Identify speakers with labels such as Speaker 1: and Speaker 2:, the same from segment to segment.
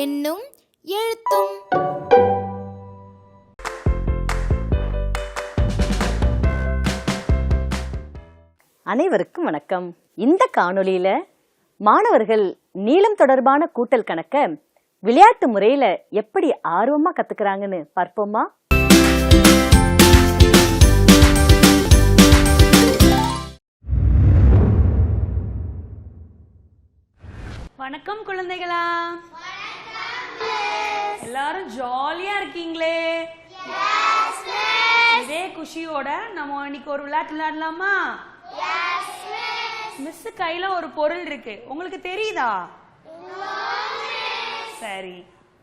Speaker 1: எண்ணும் எழுத்தும்.
Speaker 2: அனைவருக்கும் வணக்கம். இந்த காணொளியில மாணவர்கள் நீளம் தொடர்பான கூட்டல் கணக்க விளையாட்டு முறையில எப்படி ஆர்வமா கத்துக்கிறாங்கன்னு பார்ப்போமா?
Speaker 3: வணக்கம் குழந்தைகளா, எல்லாரும் ஜாலியா இருக்கீங்களே? இதே குஷியோட நம்ம இன்னைக்கு ஒரு விளையாட்டு விளையாடலாமா? மிஸ் கையில ஒரு பொருள் இருக்கு, உங்களுக்கு தெரியுதா? சரி,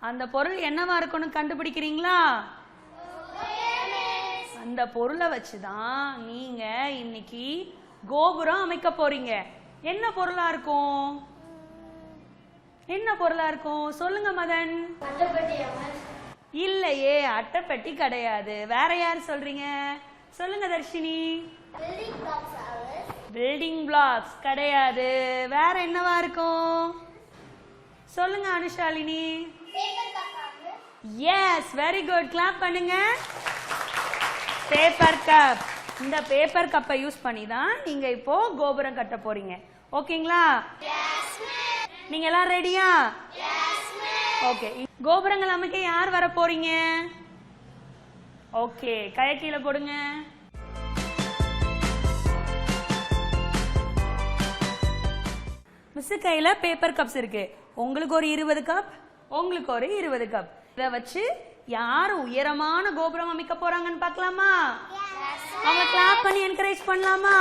Speaker 3: அந்த பொருள் என்னவா இருக்கும்னு கண்டுபிடிக்கிறீங்களா? அந்த பொருளை வச்சுதான் நீங்க இன்னைக்கு கோபுரம் அமைக்க போறீங்க. என்ன பொருளா இருக்கும்? என்ன பொருளா இருக்கும் சொல்லுங்க மதன். இல்லையே, அட்டைப்பெட்டி கிடையாது. வேற யார் சொல்றீங்க? சொல்லுங்க தர்ஷினி. பில்டிங் பிளாக்ஸ் கிடையாது. வேற என்னவா இருக்கும்? சொல்லுங்க அனுஷாலினி. எஸ், வெரி குட், கிளாப் பண்ணுங்க. Paper cup. இந்த பேப்பர் கப்பை யூஸ் பண்ணி தான் நீங்க இப்போ கோபுரம் கட்ட போறீங்க. ஓகேங்களா? நீங்க எல்லாம் ரெடியா? ஓகே, கோபுரங்கள் அமைக்க யார் வர போறீங்க? ஓகே, கையை கீழே போடுங்க. மிஸ் கையில பேப்பர் கப்ஸ் இருக்கு. உங்களுக்கு ஒரு 20 கப், உங்களுக்கு ஒரு 20 கப். இதை வச்சு யார் உயரமான கோபுரம் அமைக்க போறாங்கன்னு பார்க்கலாமா? அவங்க கிளாப் பண்ணி என்கரேஜ் பண்ணலாமா?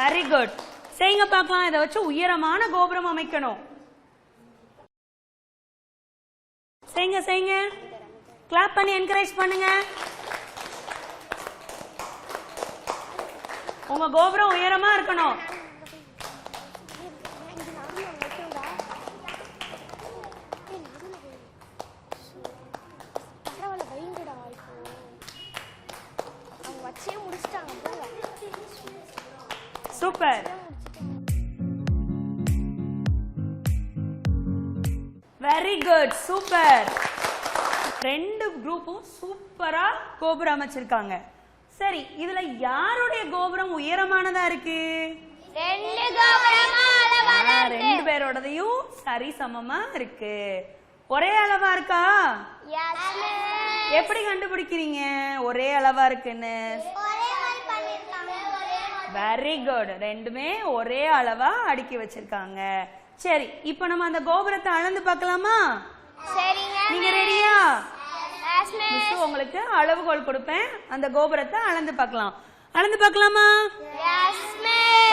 Speaker 3: வெரி குட், செய்யுங்க பார்க்கலாம். இதை வச்சு உயரமான கோபுரம் அமைக்கணும். செய்யுங்க செய்யுங்க, கிளாப் பண்ணி என்கரேஜ் பண்ணுங்க. உங்க கோபுரம் உயரமா இருக்கணும். Super, very good, super. ரெண்டு குரூப்பும் சூப்பரா கோபுரம் அமைச்சிருக்காங்க. சரி, இதுல யாருடைய கோபுரம் உயரமானதா இருக்கு? ரெண்டு பேரோடதையும் சரி சமமா இருக்கு. ஒரே அளவா இருக்கா? எப்படி கண்டுபிடிக்கிறீங்க ஒரே அளவா இருக்குன்னு? வெரி குட், ரெண்டுமே ஒரே அளவா அடுக்கி வச்சிருக்காங்க. சரி, இப்போ நம்ம அந்த கோபுரத்தை அளந்து பார்க்கலாமா? நீங்க ரெடியா? மிஸ் உங்களுக்கு அளவுகோல் கொடுப்பேன், அந்த கோபுரத்தை அளந்து பார்க்கலாம். அளந்து பார்க்கலாமா?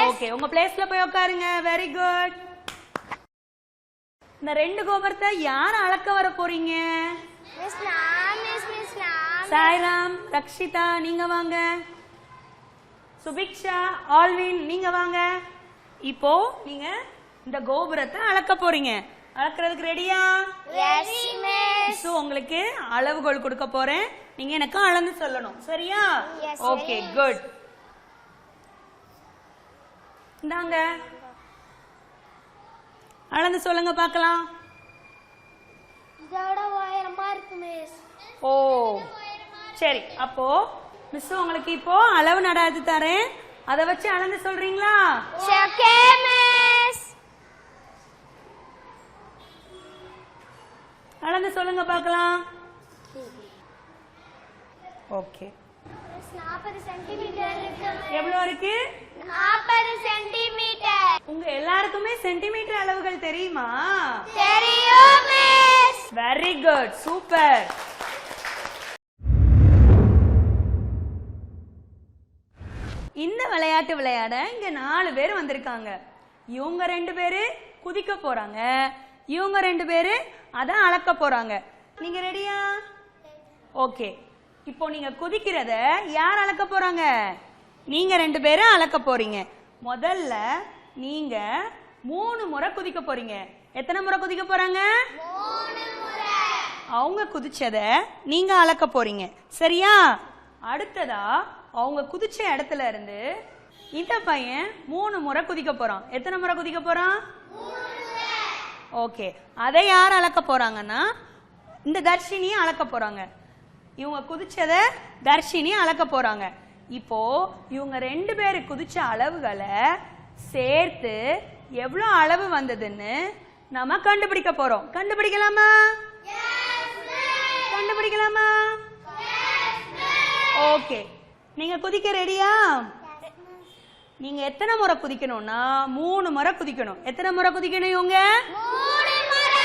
Speaker 3: ஓகே, உங்க பிளேஸ்ல போய் உட்காருங்க. Very good. இந்த ரெண்டு கோபுரத்தை யார் அளக்க வர போறீங்க? சாய்ராம், ரக்ஷிதா நீங்க வாங்க. சுபிக்ஷா, ஆல்வின் நீங்க வாங்க. இப்போ நீங்க இந்த கோபுரத்தை அளக்க போறீங்க. அளக்கிறதுக்கு ரெடியா? Yes miss. உங்களுக்கு அளவுகோல் கொடுக்க போறேன், நீங்க எனக்கு அளந்து சொல்லணும். சரியா? Okay, good. இந்தாங்க, அளந்து சொல்லுங்க பார்க்கலாம்.
Speaker 4: இதோட உயரமா இருக்கு மிஸ்.
Speaker 3: ஓ சரி, அப்போ மிஸ் உங்களுக்கு இப்போ அளவு நடாது தரேன், அதை வச்சு அளந்து சொல்றீங்களா?
Speaker 4: Okay miss.
Speaker 3: அளந்து சொல்லுங்க பார்க்கலாம். ஓகே,
Speaker 4: 40 சென்டிமீட்டர் இருக்கு.
Speaker 3: எவ்வளவு இருக்கு?
Speaker 4: 40 சென்டிமீட்டர்.
Speaker 3: உங்க எல்லாருக்குமே சென்டிமீட்டர் அளவுகள் தெரியுமா?
Speaker 4: தெரியும் மிஸ்.
Speaker 3: Very good, super. இந்த விளையாட்டு விளையாட இங்க 4 பேர் வந்திருக்காங்க. இவங்க 2 பேரு குதிக்க போறாங்க, இவங்க 2 பேரு அத அளக்க போறாங்க. நீங்க ரெடியா? ஓகே, இப்போ நீங்க குதிக்கிறத யார் அளக்க போறாங்க? நீங்க 2 பேரும் அளக்க போறீங்க. முதல்ல நீங்க 3 முறை குதிக்க போறீங்க. எத்தனை முறை குதிக்க போறாங்க?
Speaker 4: 3 முறை.
Speaker 3: அவங்க குதிச்சத நீங்க அளக்க போறீங்க. சரியா? அடுத்ததா அவங்க குதிச்ச இடத்துல இருந்து இந்த பையன் 3 முறை குதிக்க போறான். எத்தனை முறை குதிக்க போறான்?
Speaker 4: 3 முறை.
Speaker 3: ஓகே, அதை யார் அளக்க போறாங்கன்னா இந்த தர்ஷினியை அளக்க போறாங்க. இவங்க குதிச்சத தர்ஷினி அளக்க போறாங்க. இப்போ இவங்க 2 பேரு குதிச்ச அளவுகளை சேர்த்து எவ்வளவு அளவு வந்ததுன்னு நாம கண்டுபிடிக்க போறோம். கண்டுபிடிக்கலாமா? கண்டுபிடிக்கலாமா? ஓகே, நீங்க குதிக்க ரெடியா? நீங்க எத்தனை முறை குதிக்கணும்னா 3 முறை குதிக்கணும். எத்தனை முறை குதிக்கணும் இவங்க?
Speaker 4: 3 முறை.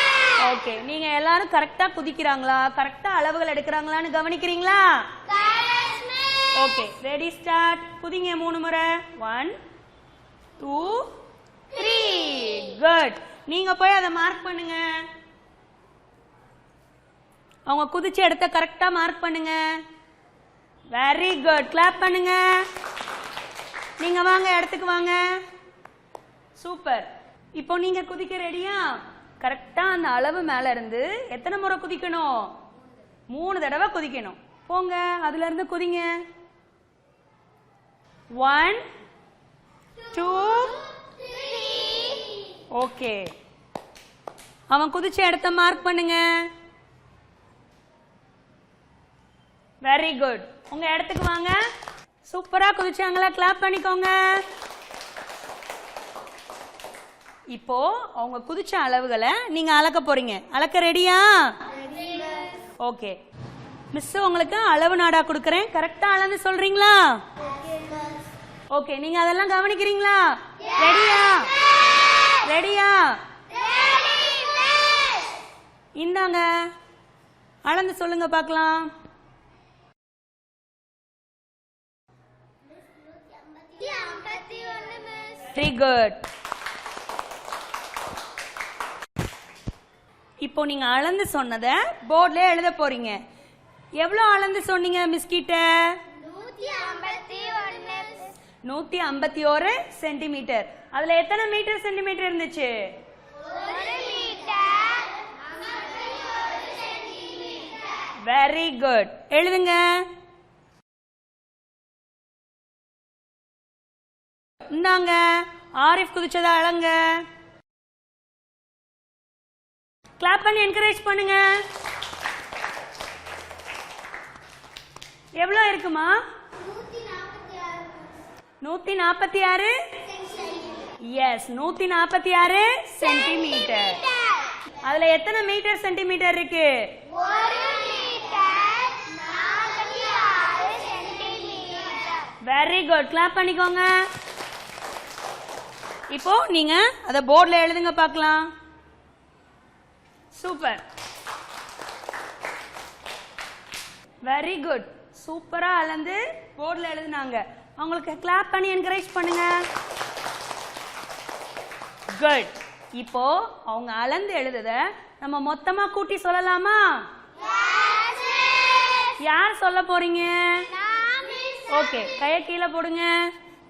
Speaker 3: ஓகே, நீங்க எல்லாரும் கரெக்டா குதிக்கிறாங்களா, கரெக்டா அளவுகள் எடுக்கிறாங்களான்னு கவனிக்கிறீங்களா? Okay, ready start. குதிங்க 3 முறை. 1 2 3. குட். நீங்க போய் அதை மார்க் பண்ணுங்க. அவங்க குதிச்ச இடத்த கரெக்டா மார்க் பண்ணுங்க. Very good. கிளாப் பண்ணுங்க. நீங்க வாங்க, இடத்துக்கு வாங்க. சூப்பர். இப்போ நீங்க குதிக்க ரெடியா? கரெக்டா அந்த அளவு மேல இருந்து எத்தனை முறை குதிக்கணும்? 3 தடவை குதிக்கணும். போங்க, அதுல இருந்து குதிங்க. 1 2
Speaker 4: 3.
Speaker 3: ஓகே, அவன் குதிச்ச இடத்த மார்க் பண்ணுங்க. Very good. உங்க இடத்துக்கு வாங்க. சூப்பரா குதிச்சாங்களா? கிளாப் பண்ணிக்கோங்க. இப்போ அவங்க குதிச்ச அளவுகளை நீங்க அளக்க போறீங்க. அளக்க ரெடியா? ஓகே, மிஸ் உங்களுக்கு அளவு நாடா கொடுக்கறேன். கரெக்டா அளந்து சொல்றீங்களா? ஓகே, நீங்க அதெல்லாம் கவனிக்கிறீங்களா? ரெடியா? ரெடியா? இந்தாங்க, அளந்து சொல்லுங்க பார்க்கலாம். Very good. இப்போ நீங்க அளந்து சொன்னதை போர்ட்ல எழுத போறீங்க. எவ்வளவு அளந்து சொன்னீங்க மிஸ் கிட்ட? 151 சென்டிமீட்டர். அதுல எத்தனை மீட்டர் சென்டிமீட்டர் இருந்துச்சு?
Speaker 4: 1 மீட்டர்.
Speaker 3: Very good. எழுதுங்க. இந்தாங்க, ஆரிஃப் குதிச்சதா அளங்க. கிளாப் பண்ணி என்கரேஜ் பண்ணுங்க. எவ்வளவு இருக்குமா? 146. Yes, 146 centimetre. அதுல எத்தனை மீட்டர் சென்டிமீட்டர் இருக்கு?
Speaker 4: 1 metre 46 centimetre.
Speaker 3: Very good. Clap பண்ணிக்கோங்க. இப்போ நீங்க அத போர்ட்ல எழுதுங்க பார்க்கலாம். சூப்பர். Very good. சூப்பரா அளந்து போர்ட்ல எழுதுனாங்க. அவங்களுக்கு கிளாப் பண்ணி என்கரேஜ் பண்ணுங்க. குட். இப்போ அவங்க அளந்து எழுதுத நம்ம மொத்தமா கூட்டி சொல்லலாமா? யார் சொல்ல போறீங்க? ஓகே, கையை கீழே போடுங்க.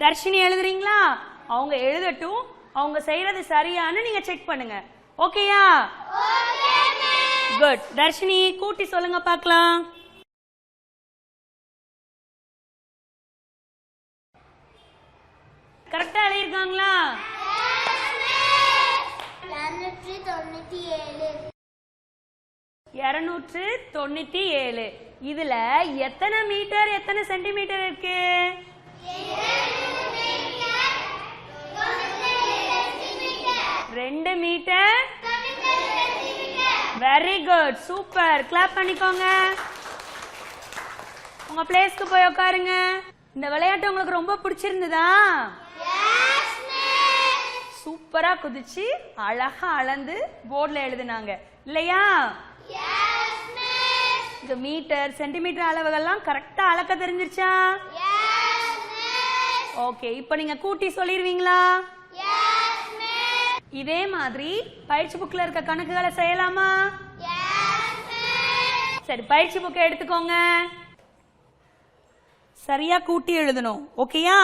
Speaker 3: தர்ஷினி எழுதுறீங்களா? அவங்க எழுதட்டும். அவங்க செய்யறது சரியானு நீங்க செக் பண்ணுங்க. ஓகேயா? குட். தர்ஷினி கூட்டி சொல்லுங்க பார்க்கலாம். கரெக்டா எழுதிருக்காங்களா? 297. இதுல எத்தனை மீட்டர் எத்தனை சென்டிமீட்டர் இருக்கு? 2 metre. Very good. Super. Clap பண்ணிக்கோங்க. உங்க பிளேஸ்க்கு போய் உட்காருங்க. இந்த விளையாட்டு உங்களுக்கு ரொம்ப பிடிச்சிருந்ததா? சூப்பரா குதிச்சு அழகா அளந்து போர்ட்ல எழுதுனாங்க இல்லையா? இந்த மீட்டர் சென்டிமீட்டர் அளவுகள்லாம் கரெக்டா அளக்க தெரிஞ்சிருச்சா? ஓகே, இப்போ நீங்க கூட்டி சொல்லிடுவீங்களா? இதே மாதிரி பயிற்சி புக்ல இருக்க கணக்குகளை செய்யலாமா? சரி, பயிற்சி புக்கை எடுத்துக்கோங்க. சரியா கூட்டி எழுதணும். ஓகேயா?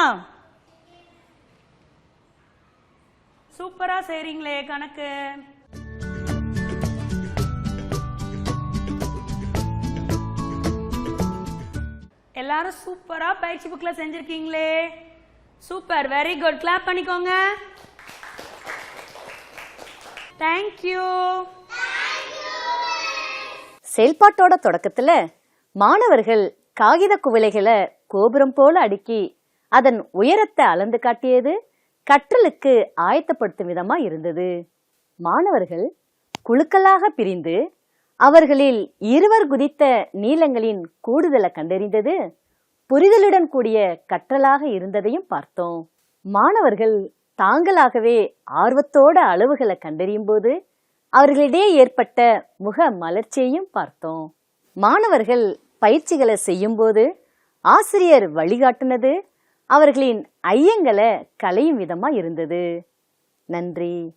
Speaker 3: சூப்பரா செய்றீங்களே கணக்கு. எல்லாரும் சூப்பரா பயிற்சி புக்ல செஞ்சிருக்கீங்களே. Super, very good. கிளாப் பண்ணிக்கோங்க. தேங்க்யூ.
Speaker 2: செயல்பாட்டோட தொடக்கத்துல மாணவர்கள் காகித குவளைகளை கோபுரம் போல அடுக்கி அதன் உயரத்தை அளந்து காட்டியது கற்றலுக்கு ஆயத்தப்படுத்தும் விதமா இருந்தது. மாணவர்கள் குழுக்களாக பிரிந்து அவர்களில் இருவர் குதித்த நீளங்களின் கூடுதலை கண்டறிந்தது புரிதலுடன் கூடிய கற்றலாக இருந்ததையும் பார்த்தோம். மாணவர்கள் தாங்களாகவே ஆர்வத்தோட அளவுகளை கண்டறியும் போது அவர்களிடையே ஏற்பட்ட முக மலர்ச்சியையும் பார்த்தோம். மாணவர்கள் பயிற்சிகளை செய்யும் போது ஆசிரியர் வழிகாட்டுனது அவர்களின் ஐயங்களை களையும் விதமா இருந்தது. நன்றி.